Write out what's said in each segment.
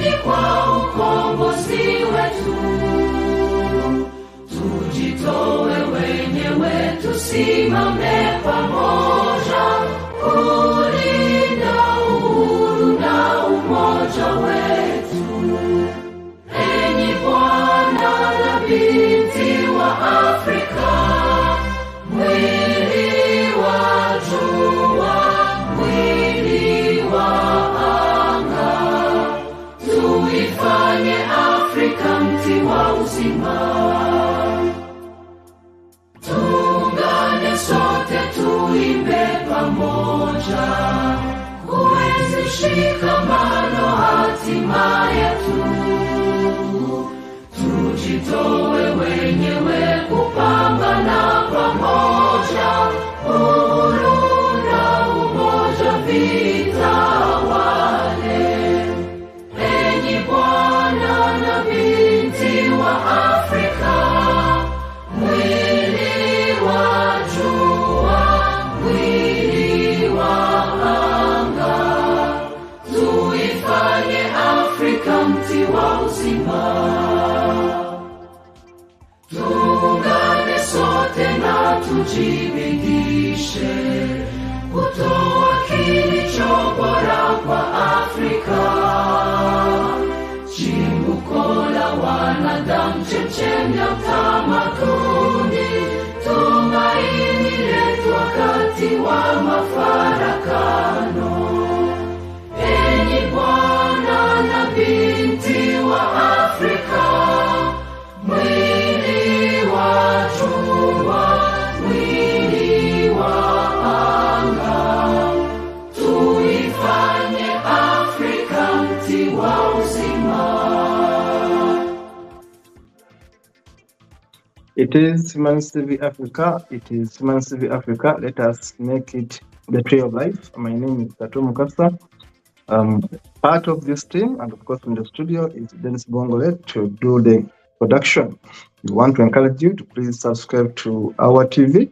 chini kwa ukombozi wetu. Tujitoe wenyewe, tusimame pamoja kulinda uhuru na umoja wetu. Enyi bwana na binti wa Afrika, mwili wa jua, mwili wa anga, tuifanye Afrika mti wa uzima. Tuungane sote, tuimbe pamoja, kuenzi shikamano hatima yetu. Tujitoe wenyewe kupambana pamoja, uhuru na umoja vitawale. Enyi bwana na binti wa Afrika, mwili wa jua, mwili wa anga, tuifanye Afrika mti wa uzima. Tuungane sote na tujibidishe kutoa kilicho bora kwa Afrika. Chimbuko la wanadamu, chemchemi ya utamaduni, tumaini letu wakati wa mafarakano. Enyi bwana na binti wa Afrika, mwili wa jua, mwili wa anga, tuifanye Afrika mti wa uzima. It is Humanist TV Africa. It is Humanist TV Africa. Let us make it the tree of life. My name is Tato Mukasa. Part of this team, and of course in the studio, is Dennis Bongole to do the production. We want to encourage you to please subscribe to our TV.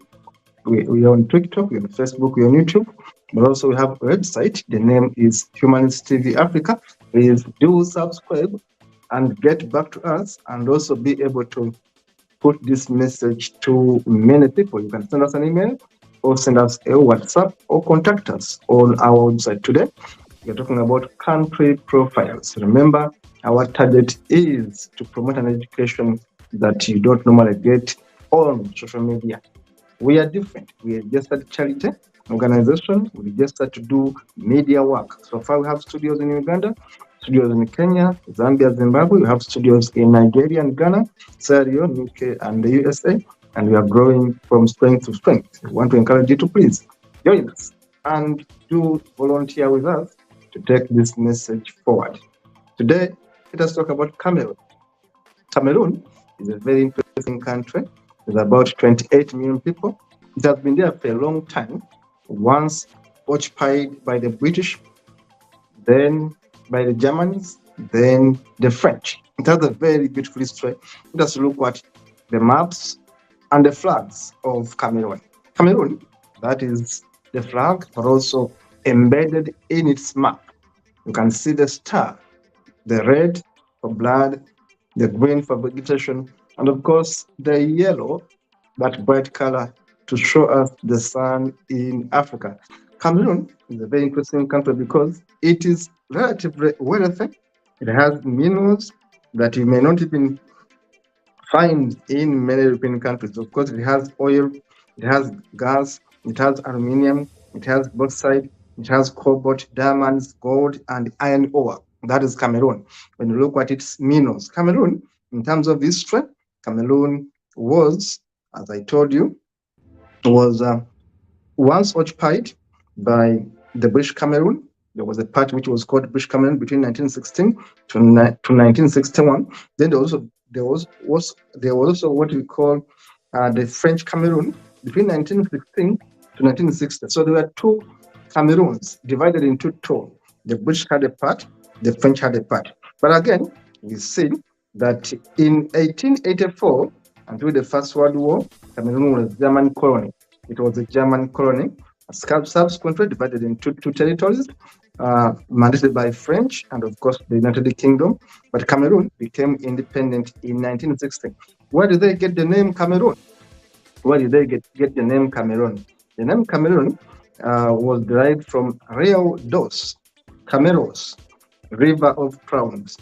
We are on TikTok, we are on Facebook, we are on YouTube, but also we have a website. The name is Humanist TV Africa. Please do subscribe and get back to us, and also be able to put this message to many people. You can send us an email or send us a WhatsApp or contact us on our website. Today, we are talking about country profiles. Remember, our target is to promote an education that you don't normally get on social media. We are different. We are just a charity organization. We just start to do media work. So far, we have studios in Uganda, studios in Kenya, Zambia, Zimbabwe. We have studios in Nigeria and Ghana, Sierra Leone, UK, and the USA. And we are growing from strength to strength. We want to encourage you to please join us and do volunteer with us to take this message forward. Today, let us talk about Cameroon. Cameroon is a very interesting country. There's about 28 million people. It has been there for a long time, once occupied by the British, then by the Germans, then the French. It has a very beautiful history. Let us look at the maps and the flags of Cameroon. Cameroon, that is the flag, but also embedded in its map. You can see the star, the red for blood, the green for vegetation, and of course the yellow, that bright color to show us the sun in Africa. Cameroon is a very interesting country because it is relatively wealthy. It has minerals that you may not even find in many European countries. Of course, it has oil, it has gas, it has aluminium, it has bauxite, it has cobalt, diamonds, gold, and iron ore. That is Cameroon. When you look at its minerals, Cameroon, in terms of history, Cameroon was, as I told you, was once occupied by the British Cameroon. There was a part which was called British Cameroon between 1916 to 1961. Then there was also what we call the French Cameroon between 1916 to 1960. So there were two Cameroons divided into two. The British had a part, the French had a part. But again, we see that in 1884, until the First World War, Cameroon was a German colony. It was a German colony, subsequently divided into two territories. mandated by French and, of course, the United Kingdom. But Cameroon became independent in 1960. Where did they get the name Cameroon? Where did they get the name Cameroon? The name Cameroon was derived from Rio dos Cameros, River of Crowns.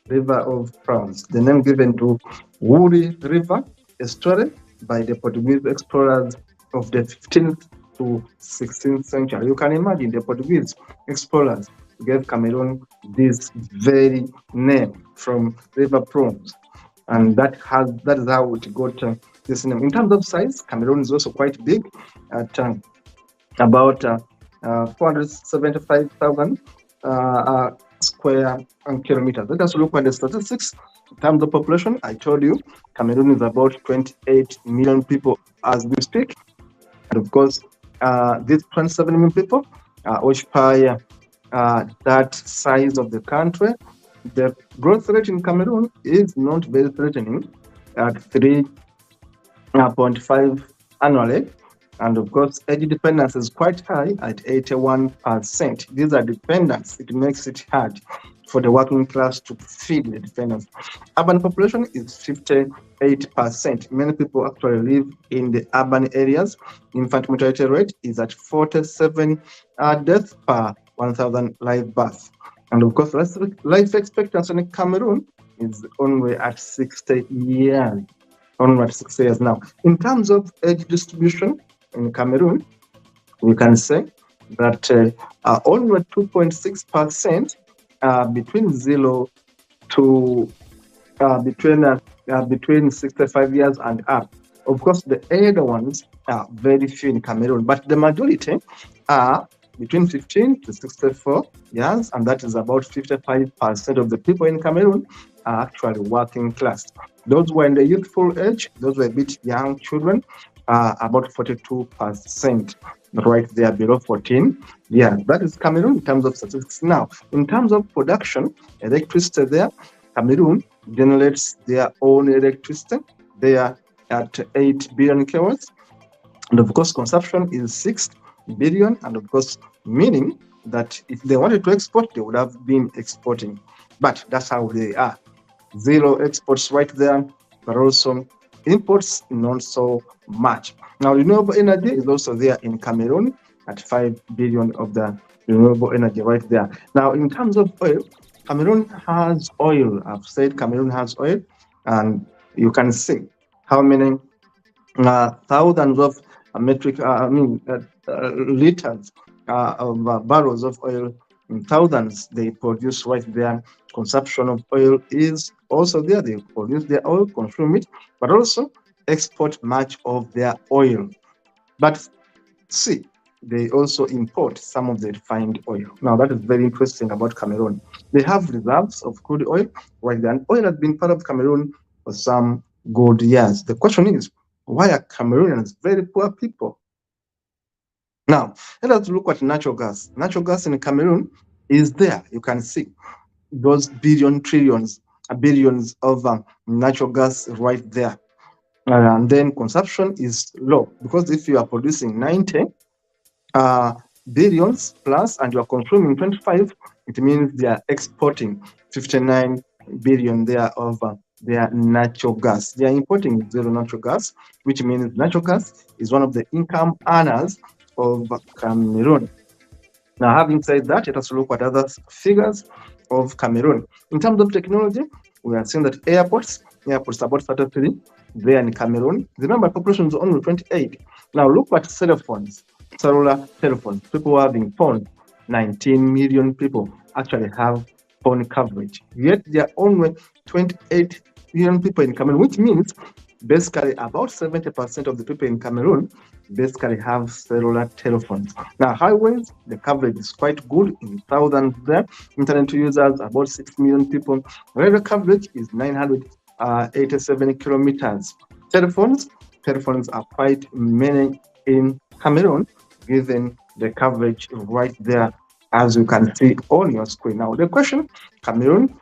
River of Crowns, the name given to woody river estuary by the Portuguese explorers of the 15th to 16th century. You can imagine the Portuguese explorers gave Cameroon this very name from River Prawns, and that is how it got this name. In terms of size, Cameroon is also quite big at about 475,000 square kilometers. Let us look at the statistics. In terms of population, I told you Cameroon is about 28 million people as we speak. And of course, these 27 million people occupy that size of the country. The growth rate in Cameroon is not very threatening at 3.5 annually. And of course, age dependence is quite high at 81%. These are dependents. It makes it hard for the working class to feed the dependents. Urban population is 58%. Many people actually live in the urban areas. Infant mortality rate is at 47 deaths per 1,000 live births. And of course, life expectancy in Cameroon is only at 60 years. Only at 60 years now. In terms of age distribution in Cameroon, we can say that only 2.6% between 0 to between 65 years and up. Of course, the elder ones are very few in Cameroon, but the majority are between 15 to 64 years, and that is about 55% of the people in Cameroon are actually working class. Those who are in the youthful age, those who are a bit young children, about 42%, right there below 14. Yeah, that is Cameroon in terms of statistics. Now, in terms of production, electricity there, Cameroon generates their own electricity. They are at 8 billion kilowatts. And of course, consumption is 6 billion. And of course, meaning that if they wanted to export, they would have been exporting. But that's how they are. Zero exports right there, but also imports not so much. Now, renewable energy is also there in Cameroon at 5 billion of the renewable energy right there. Now, in terms of oil, Cameroon has oil. I've said Cameroon has oil, and you can see how many thousands of liters of barrels of oil, in thousands they produce right there. Consumption of oil is also there. They produce their oil, consume it, but also export much of their oil. But see, they also import some of the refined oil. Now, that is very interesting about Cameroon. They have reserves of crude oil right there, and oil has been part of Cameroon for some good years. The question is, why are Cameroonians very poor people? Now, let us look at natural gas. Natural gas in Cameroon is there. You can see those billions of natural gas right there. And then consumption is low, because if you are producing 90 billions plus and you are consuming 25, it means they are exporting 59 billion there of their natural gas. They are importing zero natural gas, which means natural gas is one of the income earners of Cameroon. Now, having said that, let us look at other figures of Cameroon. In terms of technology, we are seeing that airports about 33 there in Cameroon. Remember, population is only 28. Now, look at cell phones, cellular telephones. People having phones. 19 million people actually have phone coverage. Yet there are only 28 million people in Cameroon, which means basically about 70% of the people in Cameroon basically have cellular telephones. Now, highways, the coverage is quite good in thousands there. Internet users, about 6 million people. Railway coverage is 987 kilometers. Telephones are quite many in Cameroon, given the coverage right there, as you can see on your screen. Now, the question, Cameroon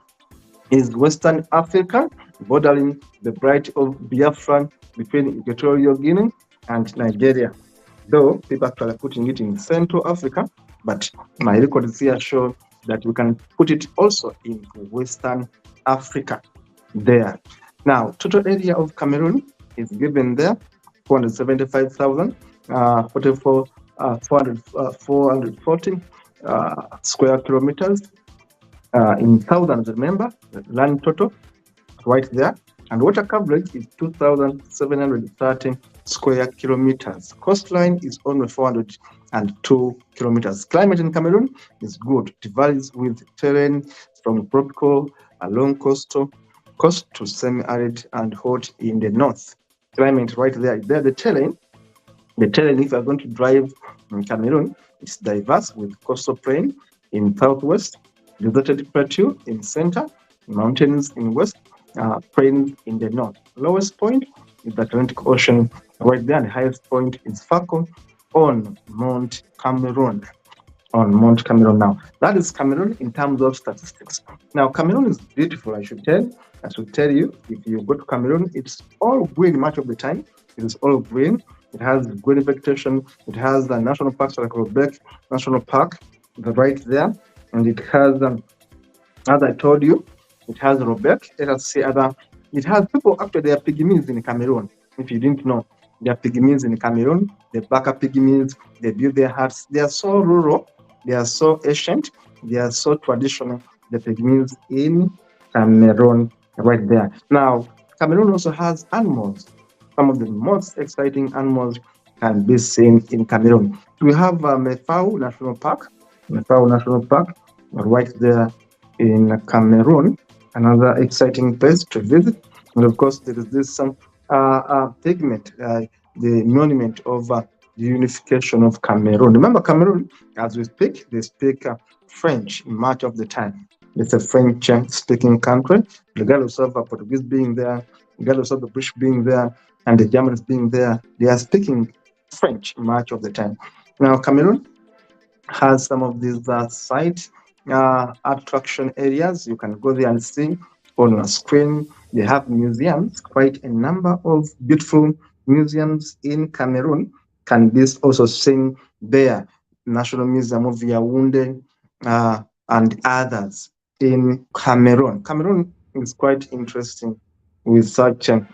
is Western Africa, bordering the Bight of Biafra between Equatorial Guinea and Nigeria. Though people actually putting it in Central Africa, but my records here show that we can put it also in Western Africa there. Now, total area of Cameroon is given there, 475,000, 440 square kilometers in thousands, remember, the land total right there. And water coverage is 2,730 square kilometers. Coastline is only 402 kilometers. Climate in Cameroon is good. It varies with terrain from tropical along coast to semi-arid and hot in the north. Climate right there. There the terrain. The terrain, if you are going to drive in Cameroon, it's diverse with coastal plain in southwest, deserted plateau in center, mountains in west, plains in the north. Lowest point is the Atlantic Ocean right there, and the highest point is Fako on Mount Cameroon. Now, that is Cameroon in terms of statistics. Now, Cameroon is beautiful, I should tell you. If you go to Cameroon, it's all green much of the time. It is all green. It has green vegetation. It has the national parks like Robeck National Park right there, and it has, as I told you, it has Robeck. Let us see other. It has people, actually, they are pygmies in Cameroon. If you didn't know, they are pygmies in Cameroon. The Baka pygmies, they build their huts. They are so rural. They are so ancient. They are so traditional. The pygmies in Cameroon right there. Now, Cameroon also has animals. Some of the most exciting animals can be seen in Cameroon. We have Mefau National Park. Mefau National Park right there in Cameroon. Another exciting place to visit. And of course, there is this pigment, the monument of the unification of Cameroon. Remember, Cameroon, as we speak, they speak French much of the time. It's a French-speaking country, regardless of Portuguese being there, regardless of the British being there, and the Germans being there. They are speaking French much of the time. Now, Cameroon has some of these site attraction areas. You can go there and see on a screen. They have museums, quite a number of beautiful museums in Cameroon can be also seen there. National Museum of Yaoundé and others in Cameroon. Cameroon is quite interesting with such a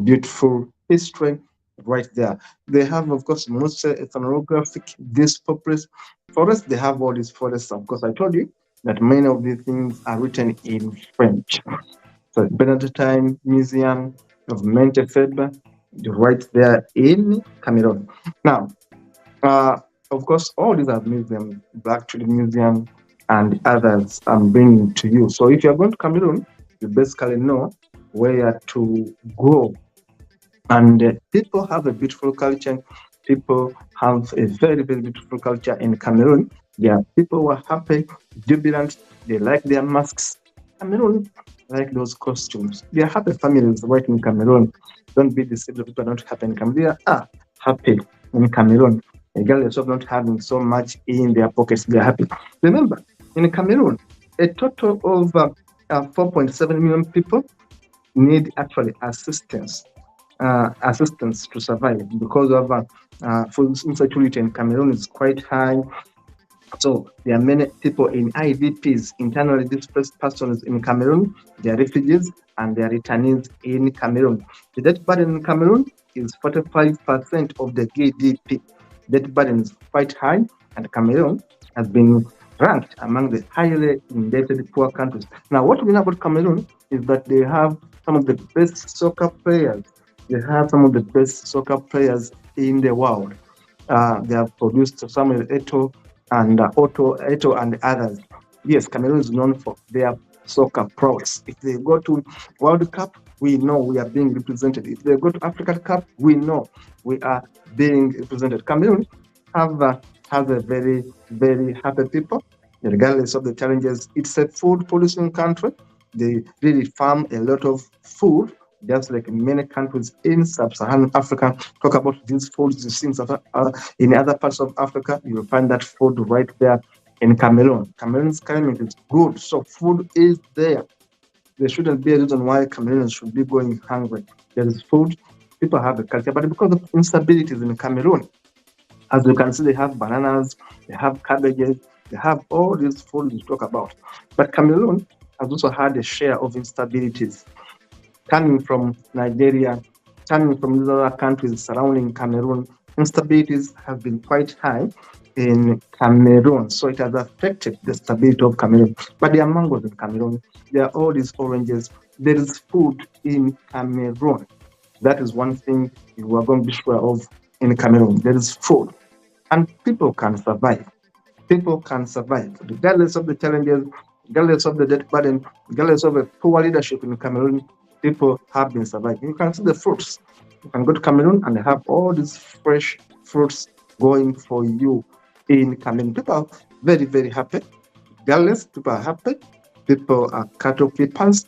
beautiful history right there. They have, of course, most ethnographic, this populous forest. They have all these forests. Of course, I told you that many of these things are written in French. So Benedictine Museum of Mentefeb, right there in Cameroon. Now, of course, all these are museums, Black Tree Museum and others I'm bringing to you. So if you're going to Cameroon, you basically know where to go. And people have a beautiful culture. People have a very, very beautiful culture in Cameroon. Yeah, people were happy, jubilant. They like their masks. Cameroon like those costumes. They are happy families right in Cameroon. Don't be deceived. People are not happy in Cameroon. They are happy in Cameroon. Regardless of not having so much in their pockets, they are happy. Remember, in Cameroon, a total of 4.7 million people need actually assistance to survive because of food insecurity in Cameroon is quite high. So there are many people in IDPs, internally displaced persons in Cameroon. They are refugees and they are returnees in Cameroon. The debt burden in Cameroon is 45% of the GDP. Debt burden is quite high, and Cameroon has been ranked among the highly indebted poor countries. Now, what we know about Cameroon is that they have some of the best soccer players. They have some of the best soccer players in the world. They have produced Samuel Eto'o and Eto'o and others. Yes, Cameroon is known for their soccer prowess. If they go to World Cup, we know we are being represented. If they go to African Cup, we know we are being represented. Cameroon has a very, very happy people, regardless of the challenges. It's a food producing country. They really farm a lot of food, just like many countries in sub-Saharan Africa. Talk about these foods you see in other parts of Africa, you'll find that food right there in Cameroon. Cameroon's climate is good, so food is there. There shouldn't be a reason why Cameroonians should be going hungry. There is food, people have a culture, but because of instabilities in Cameroon, As you can see, they have bananas, they have cabbages, they have all these food we talk about. But Cameroon has also had a share of instabilities coming from Nigeria, coming from these other countries surrounding Cameroon. Instabilities have been quite high in Cameroon, so it has affected the stability of Cameroon. But there are mangoes in Cameroon, there are all these oranges, there is food in Cameroon. That is one thing you are going to be sure of in Cameroon. There is food, and people can survive. People can survive, regardless of the challenges, regardless of the debt burden, regardless of a poor leadership in Cameroon. People have been surviving. You can see the fruits. You can go to Cameroon and have all these fresh fruits going for you in Cameroon. People are very, very happy. Regardless, people are happy. People are cattle keepers,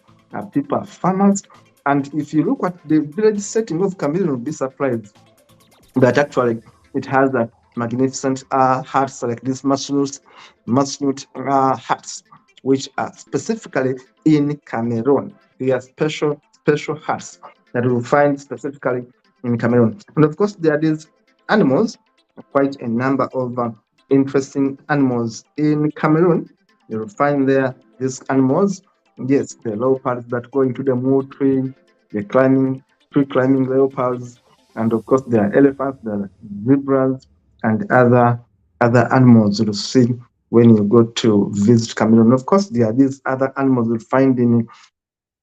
people are farmers. And if you look at the village setting of Cameroon, you'll be surprised that actually it has a magnificent huts like these masnut huts, which are specifically in Cameroon. They are special huts that you will find specifically in Cameroon. And of course, there are these animals, quite a number of interesting animals in Cameroon. You will find there these animals. Yes, the leopards that go into the moor tree, the tree climbing leopards, and of course there are elephants, there are zebras, and other animals you'll see when you go to visit Cameroon. Of course, there are these other animals you'll find in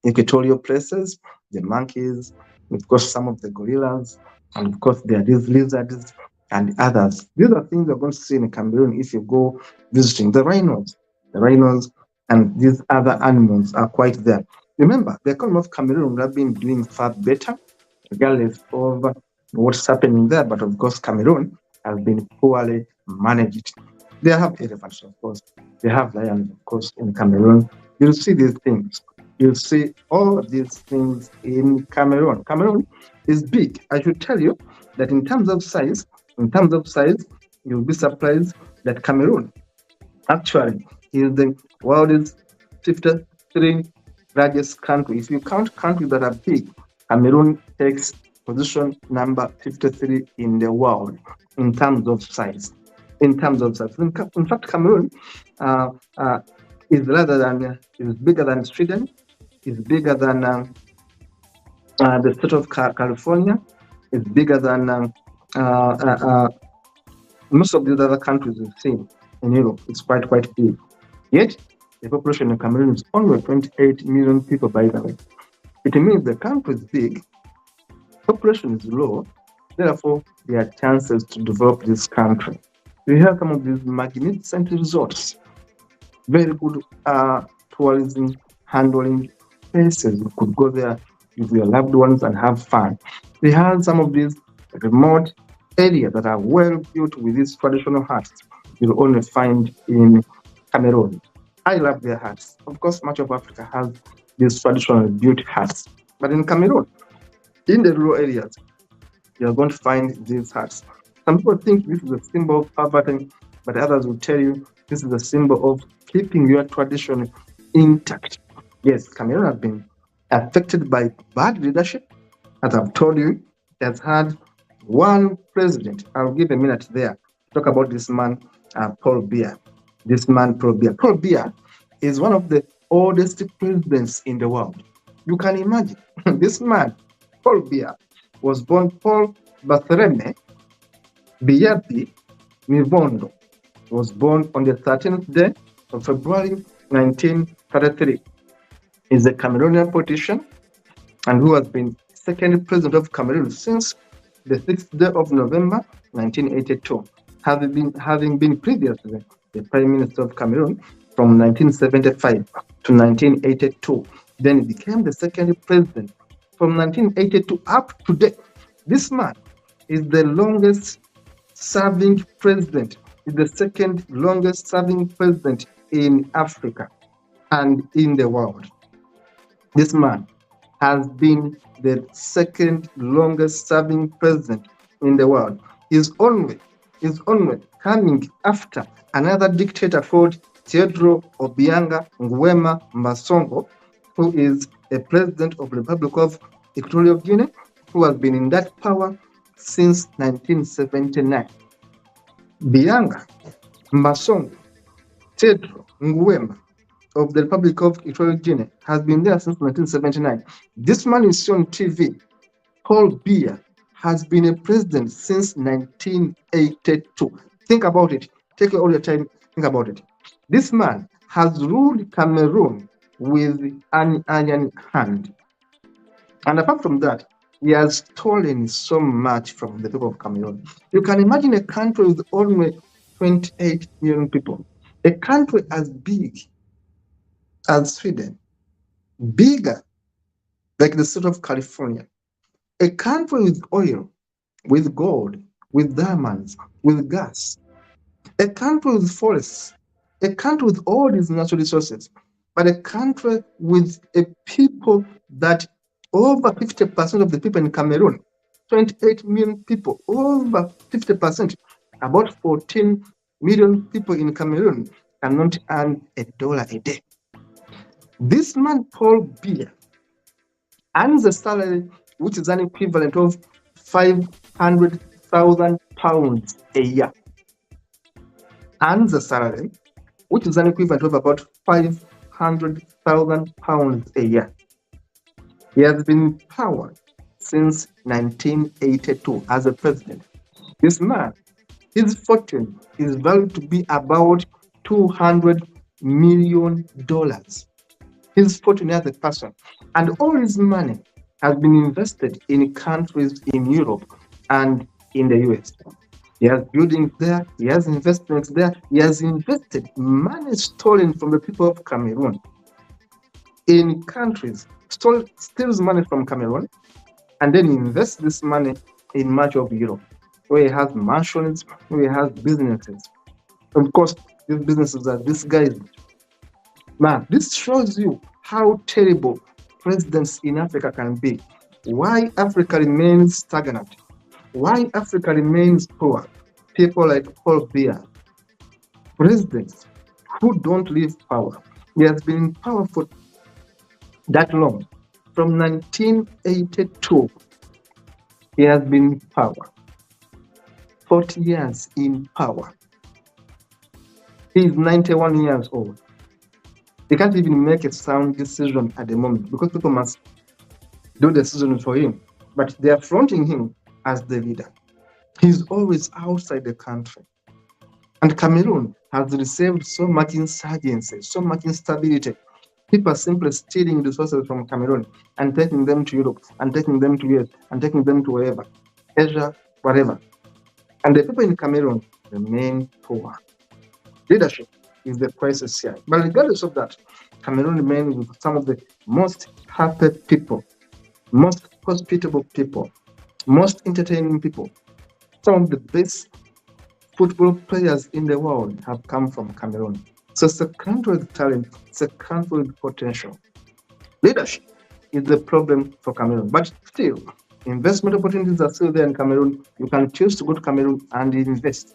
equatorial places, the monkeys, of course, some of the gorillas, and of course, there are these lizards and others. These are things you're going to see in Cameroon if you go visiting. The rhinos, and these other animals are quite there. Remember, the economy of Cameroon would have been doing far better, regardless of what's happening there. But of course, Cameroon has been poorly managed. They have elephants, of course. They have lions, of course, in Cameroon. You'll see these things. You'll see all of these things in Cameroon. Cameroon is big. I should tell you that in terms of size, you'll be surprised that Cameroon actually is the world's 53 largest country. If you count countries that are big, Cameroon takes position number 53 in the world in terms of size. In fact, Cameroon is bigger than Sweden, is bigger than the state of California, is bigger than most of the other countries we've seen in Europe. It's quite big. Yet, the population of Cameroon is only 28 million people, by the way. It means the country is big, population is low, therefore there are chances to develop this country. We have some of these magnificent resorts, very good tourism handling places. You could go there with your loved ones and have fun. We have some of these remote areas that are well built with these traditional huts you'll only find in Cameroon. I love their huts. Of course, much of Africa has these traditional built huts. But in Cameroon, in the rural areas, you're going to find these huts. Some people think this is a symbol of poverty, but others will tell you this is a symbol of keeping your tradition intact. Yes, Cameroon has been affected by bad leadership. As I've told you, it has had one president. I'll give a minute there to talk about this man, Paul Biya. Paul Biya is one of the oldest presidents in the world. You can imagine this man, Paul Biya, was born Paul Bathereme Biyabi Mivondo, was born on the 13th day of February 1933. He's a Cameroonian politician and who has been second president of Cameroon since the 6th day of November 1982, having been previously the Prime Minister of Cameroon from 1975 to 1982. Then he became the second president from 1982 up to date. This man is the longest serving president, is the second longest serving president in Africa and in the world. This man has been the second longest serving president in the world. Is only coming after another dictator called Theodore Obianga Nguema Masongo, who is a president of the Republic of Equatorial Guinea, who has been in that power since 1979. Bianga Masong Tedro Nguema of the Republic of Equatorial Guinea has been there since 1979. This man is on TV. Paul Biya has been a president since 1982. Think about it. Take all your time. Think about it. This man has ruled Cameroon with an iron hand. And apart from that, he has stolen so much from the people of Cameroon. You can imagine a country with only 28 million people, a country as big as Sweden, bigger like the state of California, a country with oil, with gold, with diamonds, with gas, a country with forests, a country with all these natural resources, but a country with a people that over 50% of the people in Cameroon, 28 million people, over 50%, about 14 million people in Cameroon cannot earn $1 a day. This man, Paul Biya, earns a salary which is an equivalent of £500,000 a year. Earns a salary which is an equivalent of about £500,000 a year. He has been in power since 1982 as a president. This man, his fortune is valued to be about $200 million. His fortune as a person, and all his money has been invested in countries in Europe and in the US. He has buildings there, he has investments there, he has invested money stolen from the people of Cameroon in countries, steals money from Cameroon, and then invests this money in much of Europe, where he has mansions, where he has businesses. Of course, these businesses are disguised. Man, this shows you how terrible presidents in Africa can be. Why Africa remains stagnant. Why Africa remains poor. People like Paul Biya, presidents who don't leave power. He has been in power for that long. From 1982, he has been in power. 40 years in power. He is 91 years old. He can't even make a sound decision at the moment because people must do the decision for him. But they are fronting him as the leader. He's always outside the country. And Cameroon has received so much insurgency, so much instability. People are simply stealing resources from Cameroon and taking them to Europe, and taking them to US, and taking them to wherever, Asia, whatever. And the people in Cameroon remain poor. Leadership is the crisis here. But regardless of that, Cameroon remains with some of the most happy people, most hospitable people, most entertaining people. Some of the best football players in the world have come from Cameroon. So it's a country with talent, it's a country with potential. Leadership is the problem for Cameroon. But still, investment opportunities are still there in Cameroon. You can choose to go to Cameroon and invest.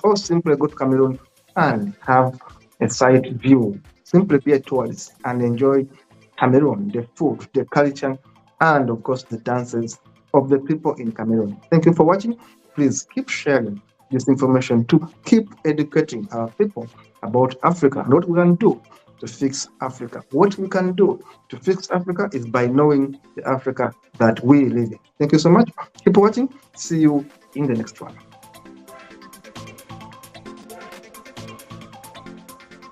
Or simply go to Cameroon and have a side view. Simply be a tourist and enjoy Cameroon, the food, the culture, and of course the dances of the people in Cameroon. Thank you for watching. Please keep sharing this information to keep educating our people about Africa and what we can do to fix Africa. What we can do to fix Africa is by knowing the Africa that we live in. Thank you so much. Keep watching. See you in the next one.